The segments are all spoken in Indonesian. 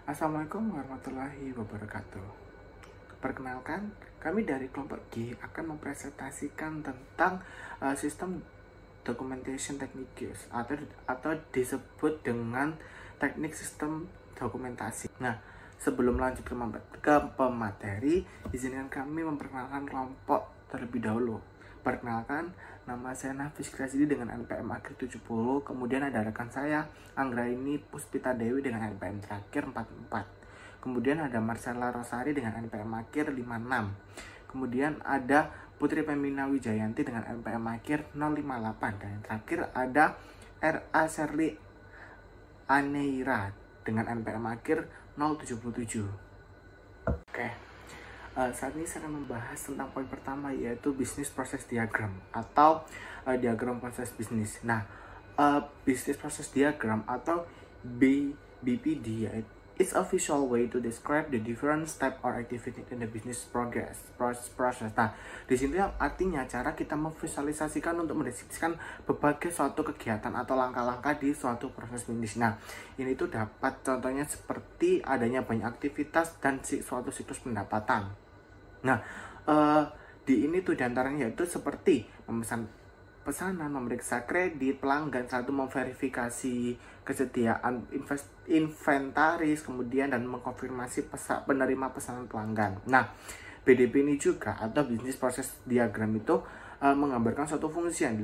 Assalamualaikum warahmatullahi wabarakatuh. Perkenalkan, kami dari kelompok G akan mempresentasikan tentang sistem documentation techniques atau disebut dengan teknik sistem dokumentasi. Nah, sebelum lanjut ke pemateri, izinkan kami memperkenalkan kelompok terlebih dahulu. Perkenalkan, nama saya Nafis Grasidi dengan NPM akhir 70. Kemudian ada rekan saya Anggraini Puspita Dewi dengan NPM terakhir 44. Kemudian ada Marcella Rosari dengan NPM akhir 56. Kemudian ada Putri Pemina Wijayanti dengan NPM akhir 058. Dan yang terakhir ada R.A. Serli Aneira dengan NPM akhir 077. Oke. Saat ini saya akan membahas tentang poin pertama, yaitu Business Process Diagram atau diagram proses bisnis. Nah, Business Process Diagram atau BPD is a visual way to describe the different step or activity in the business process. Nah, di sini yang artinya cara kita memvisualisasikan untuk mendeskripsikan berbagai suatu kegiatan atau langkah-langkah di suatu proses bisnis. Nah, ini tuh dapat contohnya seperti adanya banyak aktivitas dan suatu siklus pendapatan. Nah, di ini tuh diantaranya yaitu seperti memesan pesanan, memeriksa kredit pelanggan, satu memverifikasi kesediaan inventaris, kemudian dan mengkonfirmasi penerima pesanan pelanggan. Nah, BDP ini juga atau Business Process Diagram itu menggambarkan suatu fungsi yang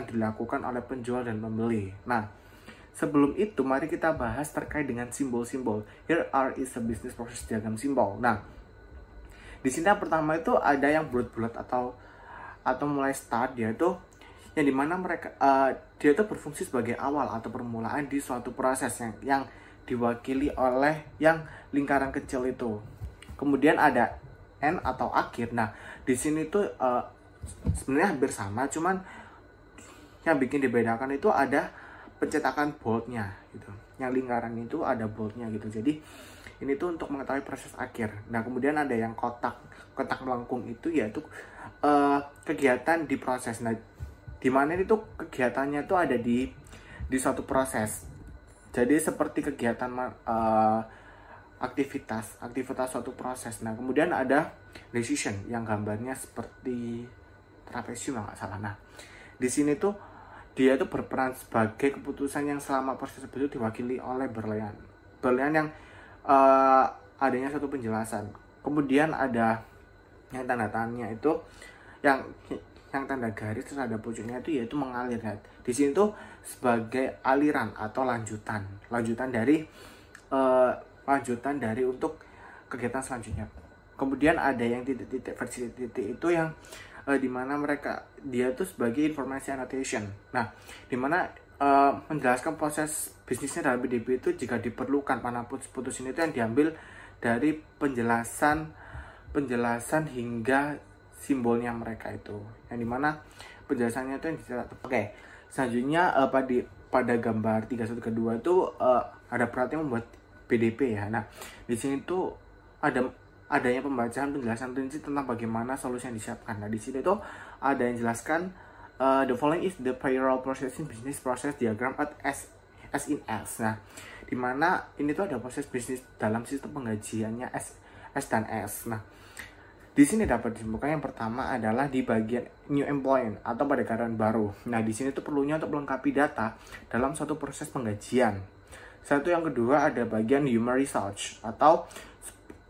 dilakukan oleh penjual dan pembeli. Nah, sebelum itu mari kita bahas terkait dengan simbol-simbol. Here is a Business Process Diagram symbol. Nah, di sini yang pertama itu ada yang bulat-bulat atau mulai start, yaitu yang dimana dia itu berfungsi sebagai awal atau permulaan di suatu proses yang diwakili oleh yang lingkaran kecil itu. Kemudian ada N atau akhir. Nah, di sini tuh sebenarnya hampir sama, cuman yang bikin dibedakan itu ada pencetakan boldnya gitu. Yang lingkaran itu ada boldnya gitu. Jadi ini tuh untuk mengetahui proses akhir. Nah, kemudian ada yang kotak melengkung itu yaitu kegiatan di proses. Nah, di mana itu kegiatannya itu ada di suatu proses. Jadi seperti kegiatan aktivitas suatu proses. Nah, kemudian ada decision yang gambarnya seperti trapesium nggak salah. Nah, di sini tuh dia itu berperan sebagai keputusan yang selama proses itu diwakili oleh berlian yang adanya satu penjelasan. Kemudian ada yang tanda tangannya itu yang tanda garis terus ada pucuknya itu yaitu mengalir. Di sini tuh sebagai aliran atau lanjutan dari untuk kegiatan selanjutnya. Kemudian ada yang titik-titik, versi titik itu yang dimana dia tuh sebagai informasi annotation. Nah, dimana menjelaskan proses bisnisnya dalam BDP itu jika diperlukan, mana putus ini itu yang diambil dari penjelasan hingga simbolnya mereka itu, yang dimana penjelasannya itu yang dicatat. Oke, selanjutnya pada gambar 31 itu ada perhatian membuat BDP ya. Nah, di sini tuh adanya pembacaan penjelasan prinsip tentang bagaimana solusi yang disiapkan. Nah, di sini tuh ada yang jelaskan the following is the payroll processing business process diagram at S in S. Nah, dimana ini tuh ada proses bisnis dalam sistem penggajiannya S dan S. Nah, di sini dapat disimpulkan yang pertama adalah di bagian new employee atau pada karyawan baru. Nah, di sini tuh perlunya untuk melengkapi data dalam suatu proses penggajian. Satu yang kedua ada bagian human research atau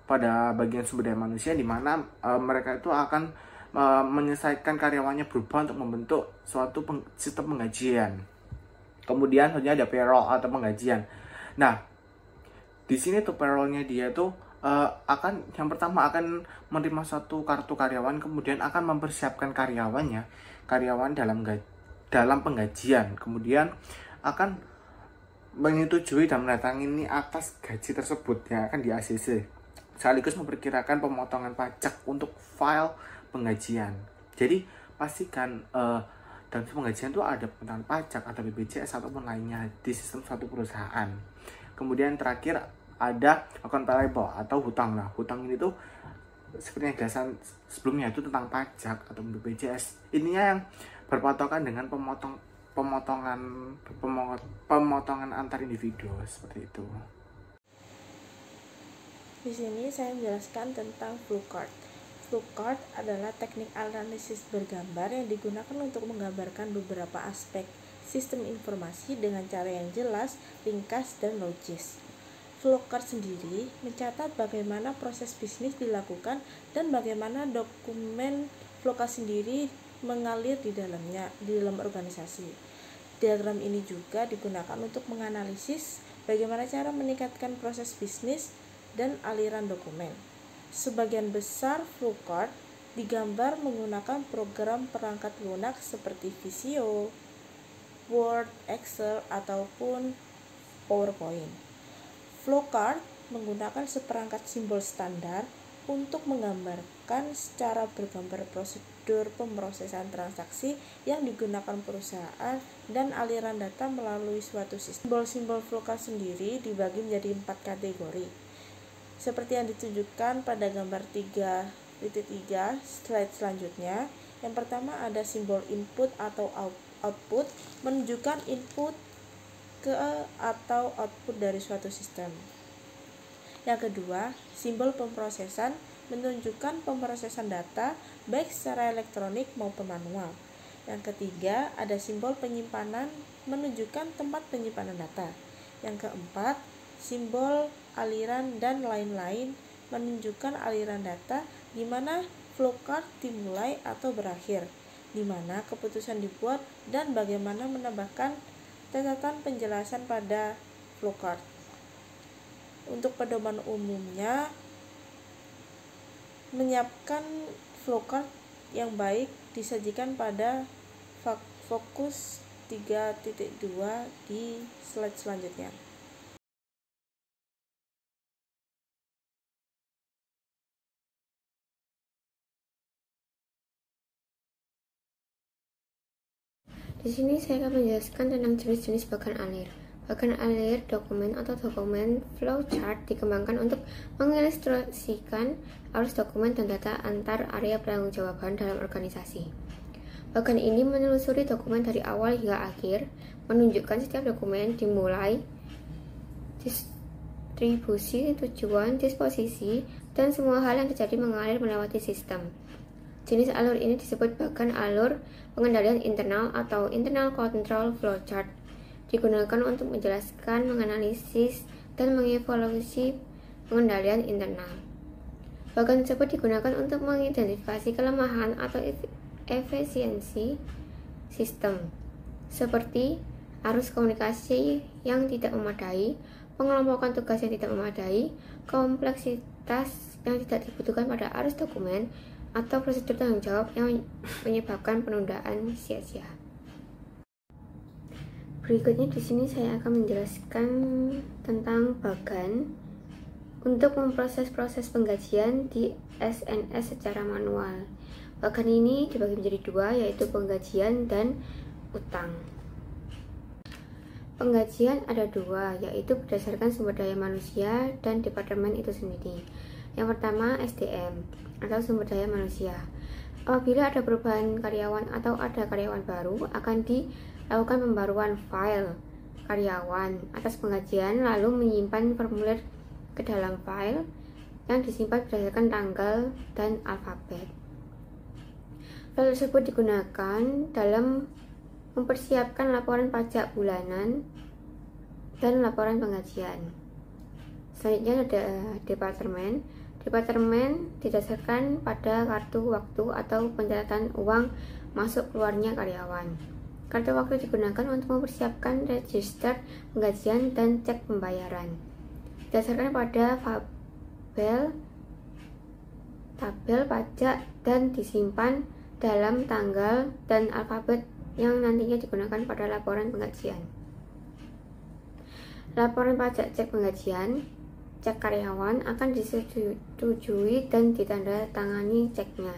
pada bagian sumber daya manusia, di mana mereka itu akan menyelesaikan karyawannya berubah untuk membentuk suatu sistem penggajian. Kemudian selanjutnya ada payroll atau penggajian. Nah, di sini tuh payrollnya dia tuh yang pertama akan menerima suatu kartu karyawan, kemudian akan mempersiapkan karyawan dalam penggajian, kemudian akan menyetujui dan mendatangani atas gaji tersebut yang akan di ACC, sekaligus memperkirakan pemotongan pajak untuk file penggajian. Jadi pastikan dalam penggajian itu ada pemotongan pajak atau BPJS ataupun lainnya di sistem suatu perusahaan. Kemudian terakhir ada account payable atau hutang. Nah, hutang ini tuh seperti yang jelasan sebelumnya itu tentang pajak atau BPJS. Ininya yang berpatokan dengan pemotongan antar individu seperti itu. Di sini saya menjelaskan tentang flowchart. Flowchart adalah teknik analisis bergambar yang digunakan untuk menggambarkan beberapa aspek sistem informasi dengan cara yang jelas, ringkas, dan logis. Flowchart sendiri mencatat bagaimana proses bisnis dilakukan dan bagaimana dokumen flowchart sendiri mengalir di dalam organisasi. Diagram ini juga digunakan untuk menganalisis bagaimana cara meningkatkan proses bisnis dan aliran dokumen. Sebagian besar flowchart digambar menggunakan program perangkat lunak seperti Visio, Word, Excel, ataupun PowerPoint. Flowchart menggunakan seperangkat simbol standar untuk menggambarkan secara bergambar prosedur pemrosesan transaksi yang digunakan perusahaan dan aliran data melalui suatu sistem. Simbol-simbol flowchart sendiri dibagi menjadi 4 kategori. Seperti yang ditunjukkan pada gambar 3.3 slide selanjutnya. Yang pertama ada simbol input atau output, menunjukkan input ke atau output dari suatu sistem. Yang kedua, simbol pemrosesan menunjukkan pemrosesan data baik secara elektronik maupun manual. Yang ketiga, ada simbol penyimpanan menunjukkan tempat penyimpanan data. Yang keempat, simbol aliran dan lain-lain menunjukkan aliran data di mana flowchart dimulai atau berakhir, di mana keputusan dibuat dan bagaimana menambahkan catatan penjelasan pada flowchart. Untuk pedoman umumnya, menyiapkan flowchart yang baik disajikan pada fokus 3.2 di slide selanjutnya. Di sini saya akan menjelaskan tentang jenis-jenis bagan alir. Bagan alir dokumen atau dokumen flowchart dikembangkan untuk mengilustrasikan arus dokumen dan data antar area pertanggungjawaban dalam organisasi. Bagan ini menelusuri dokumen dari awal hingga akhir, menunjukkan setiap dokumen dimulai, distribusi, tujuan, disposisi, dan semua hal yang terjadi mengalir melewati sistem. Jenis alur ini disebut bagan alur pengendalian internal atau internal control flowchart. Digunakan untuk menjelaskan, menganalisis, dan mengevaluasi pengendalian internal. Bagan tersebut digunakan untuk mengidentifikasi kelemahan atau efisiensi sistem, seperti arus komunikasi yang tidak memadai, pengelompokan tugas yang tidak memadai, kompleksitas yang tidak dibutuhkan pada arus dokumen, atau prosedur tanggung jawab yang menyebabkan penundaan sia-sia. Berikutnya di sini saya akan menjelaskan tentang bagan untuk memproses proses penggajian di SNS secara manual. Bagan ini dibagi menjadi dua, yaitu penggajian dan utang. Penggajian ada dua, yaitu berdasarkan sumber daya manusia dan departemen itu sendiri. Yang pertama SDM atau sumber daya manusia. Apabila ada perubahan karyawan atau ada karyawan baru, akan dilakukan pembaruan file karyawan atas penggajian, lalu menyimpan formulir ke dalam file yang disimpan berdasarkan tanggal dan alfabet. File tersebut digunakan dalam mempersiapkan laporan pajak bulanan dan laporan penggajian. Selanjutnya ada departemen. Departemen didasarkan pada kartu waktu atau pencatatan uang masuk keluarnya karyawan. Kartu waktu digunakan untuk mempersiapkan register penggajian dan cek pembayaran. Didasarkan pada tabel pajak dan disimpan dalam tanggal dan alfabet yang nantinya digunakan pada laporan penggajian. Laporan pajak cek penggajian, cek karyawan akan disetujui dan ditandatangani ceknya.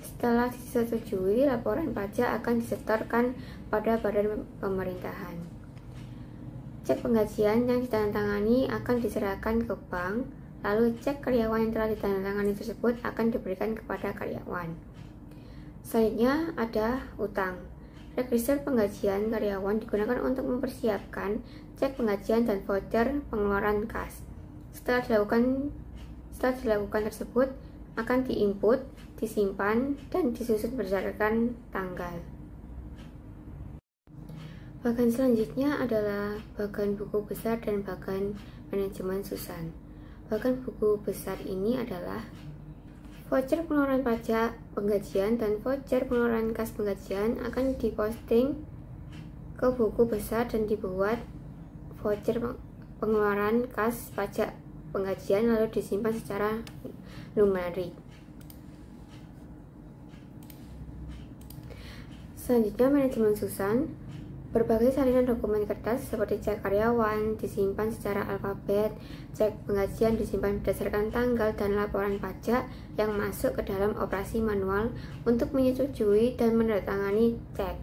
Setelah disetujui, laporan pajak akan disetorkan pada badan pemerintahan. Cek penggajian yang ditandatangani akan diserahkan ke bank, lalu cek karyawan yang telah ditandatangani tersebut akan diberikan kepada karyawan. Selanjutnya ada utang. Register penggajian karyawan digunakan untuk mempersiapkan cek penggajian dan voucher pengeluaran kas. Setelah dilakukan setelah dilakukan tersebut akan diinput, disimpan, dan disusun berdasarkan tanggal. Bagan selanjutnya adalah bagan buku besar dan bagan manajemen susan. Bagan buku besar ini adalah voucher pengeluaran pajak penggajian dan voucher pengeluaran kas penggajian akan diposting ke buku besar dan dibuat voucher pengeluaran kas pajak penggajian lalu disimpan secara numerik. Selanjutnya manajemen susan. Berbagai salinan dokumen kertas seperti cek karyawan disimpan secara alfabet, cek penggajian disimpan berdasarkan tanggal, dan laporan pajak yang masuk ke dalam operasi manual untuk menyetujui dan menandatangani cek.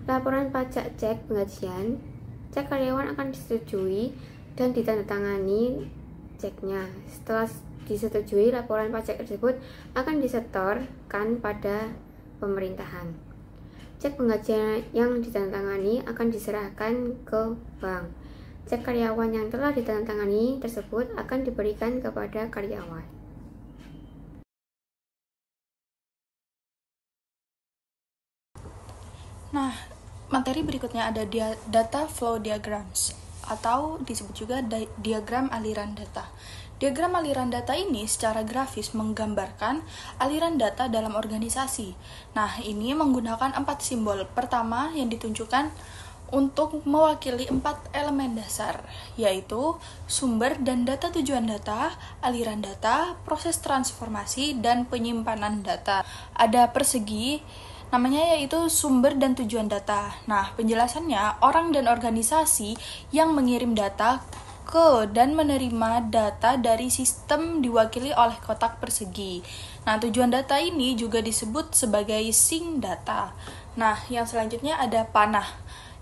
Laporan pajak cek penggajian, cek karyawan akan disetujui dan ditandatangani ceknya. Setelah disetujui, laporan pajak tersebut akan disetorkan pada pemerintahan. Cek penggajian yang ditandatangani akan diserahkan ke bank. Cek karyawan yang telah ditandatangani tersebut akan diberikan kepada karyawan. Nah, materi berikutnya ada data flow diagrams atau disebut juga diagram aliran data. Diagram aliran data ini secara grafis menggambarkan aliran data dalam organisasi. Nah, ini menggunakan 4 simbol. Pertama yang ditunjukkan untuk mewakili 4 elemen dasar, yaitu sumber dan data tujuan data, aliran data, proses transformasi, dan penyimpanan data. Ada persegi, namanya yaitu sumber dan tujuan data. Nah, penjelasannya, orang dan organisasi yang mengirim data ke dan menerima data dari sistem diwakili oleh kotak persegi. Nah, tujuan data ini juga disebut sebagai sink data. Nah, yang selanjutnya ada panah,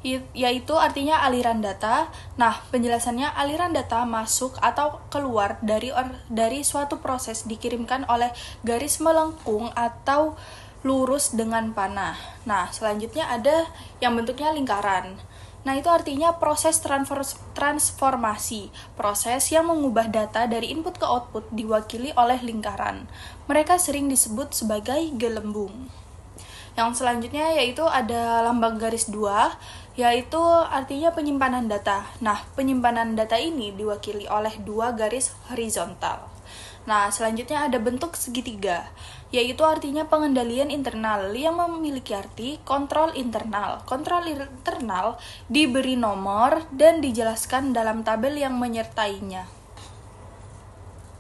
yaitu artinya aliran data. Nah, penjelasannya aliran data masuk atau keluar dari suatu proses dikirimkan oleh garis melengkung atau lurus dengan panah. Nah, selanjutnya ada yang bentuknya lingkaran. Nah, itu artinya proses transformasi, proses yang mengubah data dari input ke output diwakili oleh lingkaran. Mereka sering disebut sebagai gelembung. Yang selanjutnya yaitu ada lambang garis 2, yaitu artinya penyimpanan data. Nah, penyimpanan data ini diwakili oleh 2 garis horizontal. Nah, selanjutnya ada bentuk segitiga, yaitu artinya pengendalian internal yang memiliki arti kontrol internal. Kontrol internal diberi nomor dan dijelaskan dalam tabel yang menyertainya.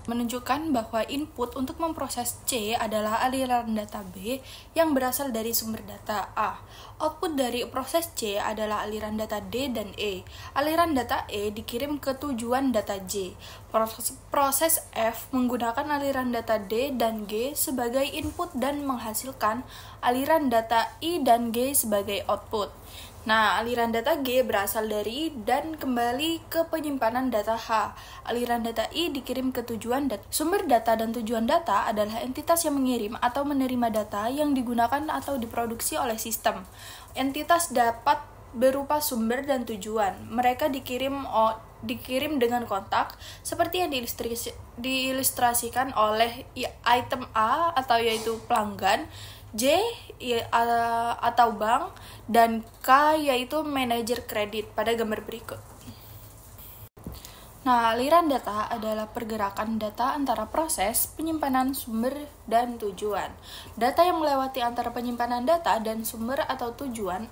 Menunjukkan bahwa input untuk memproses C adalah aliran data B yang berasal dari sumber data A. Output dari proses C adalah aliran data D dan E. Aliran data E dikirim ke tujuan data J. Proses F menggunakan aliran data D dan G sebagai input dan menghasilkan aliran data I dan G sebagai output. Nah, aliran data G berasal dari dan kembali ke penyimpanan data H. Aliran data I dikirim ke tujuan data. Sumber data dan tujuan data adalah entitas yang mengirim atau menerima data yang digunakan atau diproduksi oleh sistem. Entitas dapat berupa sumber dan tujuan. Mereka dikirim dengan kontak seperti yang diilustrasikan oleh item A atau yaitu pelanggan, J atau bank, dan K yaitu manajer kredit pada gambar berikut. Nah, aliran data adalah pergerakan data antara proses, penyimpanan, sumber, dan tujuan. Data yang melewati antara penyimpanan data dan sumber atau tujuan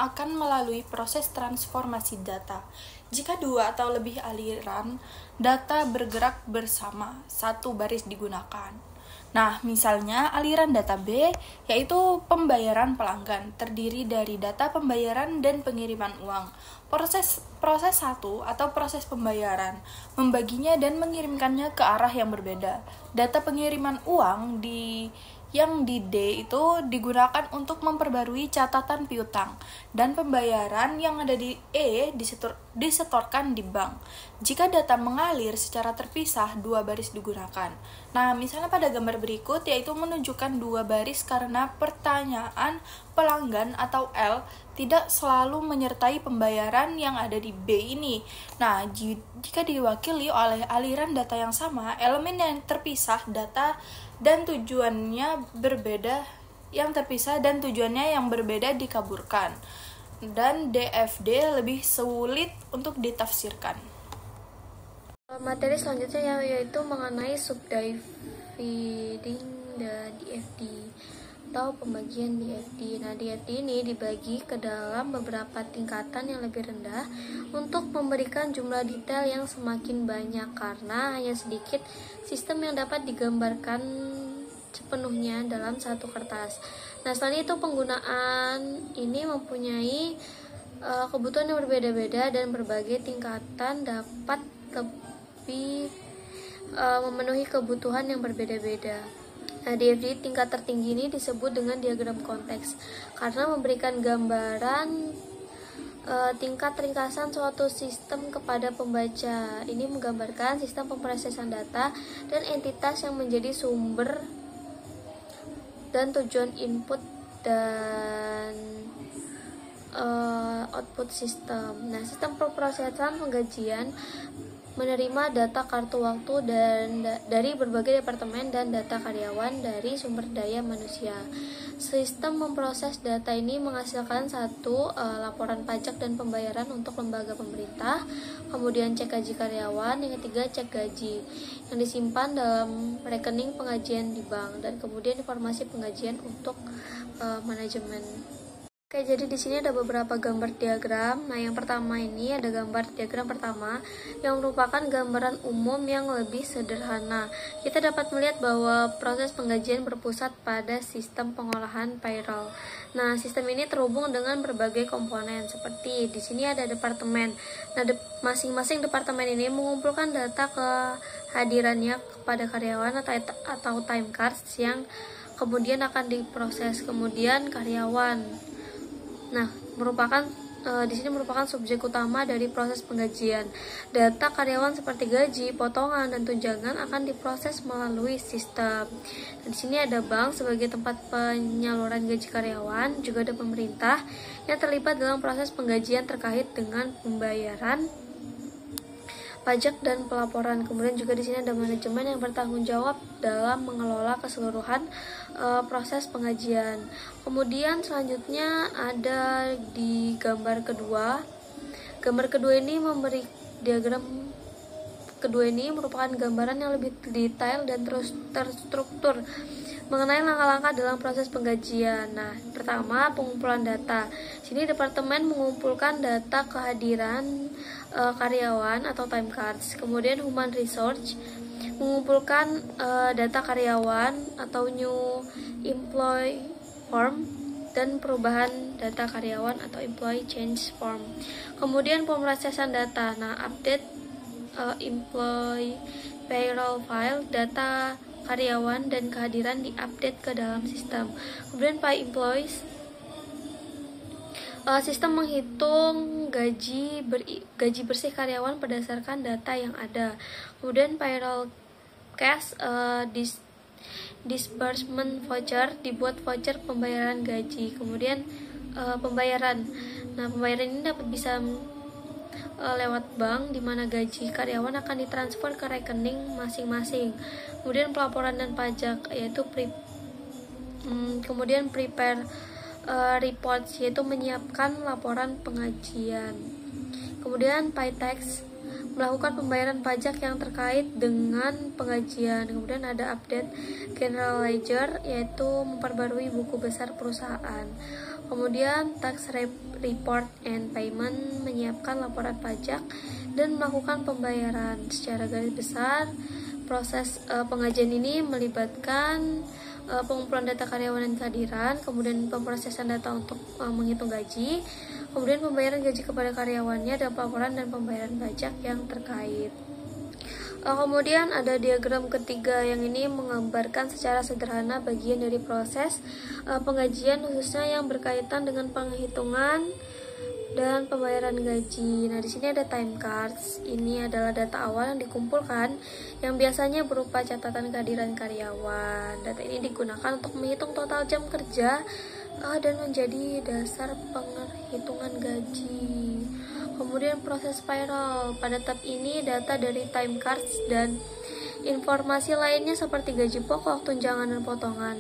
akan melalui proses transformasi data. Jika 2 atau lebih aliran data bergerak bersama, satu baris digunakan. Nah, misalnya aliran data B yaitu pembayaran pelanggan, terdiri dari data pembayaran dan pengiriman uang. Proses 1 atau proses pembayaran membaginya dan mengirimkannya ke arah yang berbeda. Data pengiriman uang yang di D itu digunakan untuk memperbarui catatan piutang, dan pembayaran yang ada di E disetorkan di bank. Jika data mengalir secara terpisah, 2 baris digunakan. Nah, misalnya pada gambar berikut yaitu menunjukkan 2 baris karena pertanyaan pelanggan atau L tidak selalu menyertai pembayaran yang ada di B ini. Nah, jika diwakili oleh aliran data yang sama, elemen yang terpisah data dan tujuannya berbeda yang berbeda dikaburkan. Dan DFD lebih sulit untuk ditafsirkan. Materi selanjutnya yaitu mengenai subdividing DFD atau pembagian DFD. Nah, DFD ini dibagi ke dalam beberapa tingkatan yang lebih rendah untuk memberikan jumlah detail yang semakin banyak karena hanya sedikit sistem yang dapat digambarkan sepenuhnya dalam satu kertas. Nah, selain itu penggunaan ini mempunyai kebutuhan yang berbeda-beda dan berbagai tingkatan dapat lebih memenuhi kebutuhan yang berbeda-beda. Nah, DFD tingkat tertinggi ini disebut dengan diagram konteks karena memberikan gambaran tingkat ringkasan suatu sistem kepada pembaca. Ini menggambarkan sistem pemrosesan data dan entitas yang menjadi sumber dan tujuan input dan output sistem. Nah, sistem pemrosesan penggajian menerima data kartu waktu dari berbagai departemen dan data karyawan dari sumber daya manusia. Sistem memproses data ini menghasilkan satu laporan pajak dan pembayaran untuk lembaga pemerintah, kemudian cek gaji karyawan, yang ketiga cek gaji yang disimpan dalam rekening pengajian di bank, dan kemudian informasi pengajian untuk manajemen. Oke, jadi di sini ada beberapa gambar diagram. Nah, yang pertama ini ada gambar diagram pertama yang merupakan gambaran umum yang lebih sederhana. Kita dapat melihat bahwa proses penggajian berpusat pada sistem pengolahan payroll. Nah, sistem ini terhubung dengan berbagai komponen seperti di sini ada departemen. Nah, masing-masing departemen ini mengumpulkan data kehadirannya kepada karyawan atau time cards yang kemudian akan diproses. Kemudian karyawan. Nah, di sini merupakan subjek utama dari proses penggajian. Data karyawan seperti gaji, potongan, dan tunjangan akan diproses melalui sistem. Dan di sini ada bank sebagai tempat penyaluran gaji karyawan, juga ada pemerintah yang terlibat dalam proses penggajian terkait dengan pembayaran pajak dan pelaporan. Kemudian juga di sini ada manajemen yang bertanggung jawab dalam mengelola keseluruhan proses penggajian. Kemudian selanjutnya ada di gambar kedua. Gambar kedua ini merupakan gambaran yang lebih detail dan terstruktur mengenai langkah-langkah dalam proses penggajian. Nah, pertama pengumpulan data. Sini departemen mengumpulkan data kehadiran karyawan atau time cards. Kemudian human resource mengumpulkan data karyawan atau new employee form dan perubahan data karyawan atau employee change form. Kemudian pemrosesan data. Nah, update employee payroll file, data karyawan dan kehadiran diupdate ke dalam sistem. Kemudian by employees, sistem menghitung gaji bersih karyawan berdasarkan data yang ada. Kemudian payroll cash, disbursement voucher, dibuat voucher pembayaran gaji. Kemudian pembayaran. Nah, pembayaran ini dapat bisa lewat bank, di mana gaji karyawan akan ditransfer ke rekening masing-masing. Kemudian pelaporan dan pajak, yaitu kemudian prepare reports, yaitu menyiapkan laporan pengajian. Kemudian PayTax, melakukan pembayaran pajak yang terkait dengan pengajian. Kemudian ada update general ledger, yaitu memperbarui buku besar perusahaan. Kemudian tax report and payment, menyiapkan laporan pajak dan melakukan pembayaran. Secara garis besar, proses pengajian ini melibatkan pengumpulan data karyawan dan kehadiran, kemudian pemrosesan data untuk menghitung gaji, kemudian pembayaran gaji kepada karyawannya, dan pelaporan dan pembayaran pajak yang terkait. Kemudian ada diagram ketiga yang ini menggambarkan secara sederhana bagian dari proses penggajian, khususnya yang berkaitan dengan penghitungan dan pembayaran gaji. Nah, di sini ada time cards. Ini adalah data awal yang dikumpulkan yang biasanya berupa catatan kehadiran karyawan. Data ini digunakan untuk menghitung total jam kerja dan menjadi dasar penghitungan gaji. Kemudian proses payroll. Pada tab ini data dari time cards dan informasi lainnya seperti gaji pokok, tunjangan, dan potongan.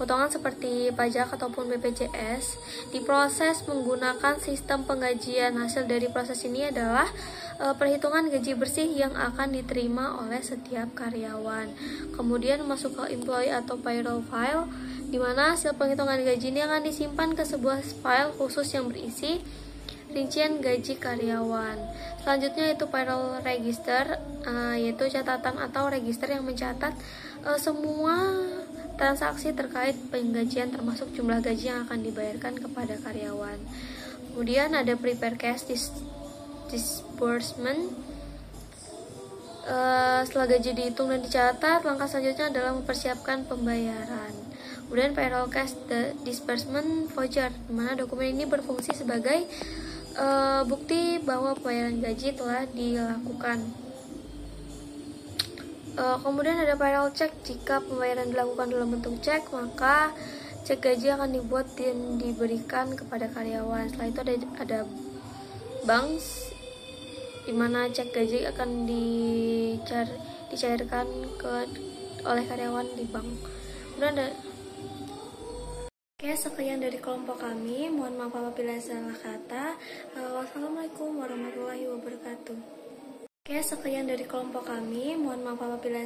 Potongan seperti pajak ataupun BPJS diproses menggunakan sistem penggajian. Hasil dari proses ini adalah perhitungan gaji bersih yang akan diterima oleh setiap karyawan. Kemudian masuk ke employee atau payroll file, di mana hasil penghitungan gaji ini akan disimpan ke sebuah file khusus yang berisi rincian gaji karyawan. Selanjutnya itu payroll register, yaitu catatan atau register yang mencatat semua transaksi terkait penggajian termasuk jumlah gaji yang akan dibayarkan kepada karyawan. Kemudian ada prepare cash disbursement. Setelah gaji dihitung dan dicatat, langkah selanjutnya adalah mempersiapkan pembayaran. Kemudian payroll cash disbursement voucher, di mana dokumen ini berfungsi sebagai bukti bahwa pembayaran gaji telah dilakukan. Kemudian ada payroll check. Jika pembayaran dilakukan dalam bentuk cek, maka cek gaji akan dibuat dan diberikan kepada karyawan. Setelah itu ada banks, di mana cek gaji akan dicairkan oleh karyawan di bank. Kemudian ada sekian dari kelompok kami. Mohon maaf apabila salah kata. Wassalamualaikum warahmatullahi wabarakatuh. Sekian dari kelompok kami. Mohon maaf apabila